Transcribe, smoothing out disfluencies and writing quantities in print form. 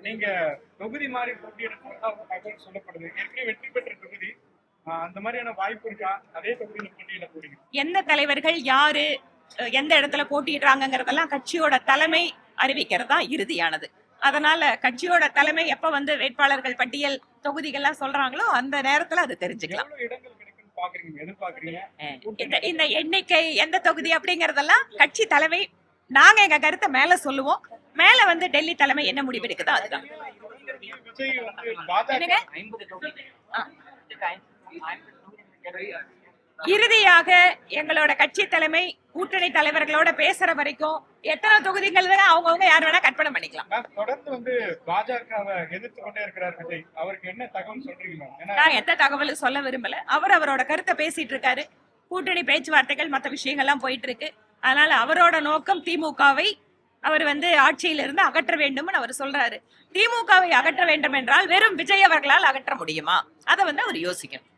நீங்க தொகுதி மாறி போட்டியிடறதா தகவல் சொல்லப்படுது. ஏற்கனவே வெற்றி பெற்ற தொகுதி, அந்த மாதிரியான வாய்ப்பு இருக்கா? அதே தொகுதியில போட்டியிட போறீங்க? எந்த தலைவர்கள் யாரு எந்த இடத்துல போட்டியிடுறாங்கிறதெல்லாம் கட்சியோட தலைமை அறிவிக்கிறதா இறுதியானது. அதனால கட்சியோட தலைமை எப்ப வந்து வேட்பாளர்கள் பட்டியல் தொகுதிகள்லாம் சொல்றாங்களோ அந்த நேரத்துல அது தெரிஞ்சுக்கலாம். எவ்வளவு இடங்கள் கிடைக்கும்னு பாக்குறீங்க, எதிர்பார்க்கறீங்க? இந்த எண்ணிக்கை எந்த தொகுதி அப்படிங்கறதெல்லாம் கட்சி தலைமை, நாங்க எங்க கருத்தை மேல சொல்லுவோம். மேல வந்து டெல்லி தலைமை என்ன முடிவெடுக்குதோ அதுதான். விஜய் வந்து பாஜக இறுதியாக எங்களோட கட்சி தலைமை கூட்டணி தலைவர்களோட பேசுற வரைக்கும் எத்தனை தொகுதிகள் அவங்கவுங்க யார் வேணா கற்பனை பண்ணிக்கலாம். தொடர்ந்து வந்து பாஜகவை எதிர்த்து கொண்டே இருக்கிறார் விஜய். அவருக்கு என்ன தகவல் சொல்றீங்க? நான் எந்த தகவலும் சொல்ல விரும்பல. அவரோட கருத்தை பேசிட்டு இருக்காரு. கூட்டணி பேச்சுவார்த்தைகள் மற்ற விஷயங்கள்லாம் போயிட்டு இருக்கு. அதனால அவரோட நோக்கம் திமுகவை அவர் வந்து ஆட்சியிலிருந்து அகற்ற வேண்டும் அவர் சொல்றாரு. திமுகவை அகற்ற வேண்டும் என்றால் வெறும் விஜய் அவர்களால் அகற்ற முடியுமா? அதை வந்து அவர் யோசிக்கணும்.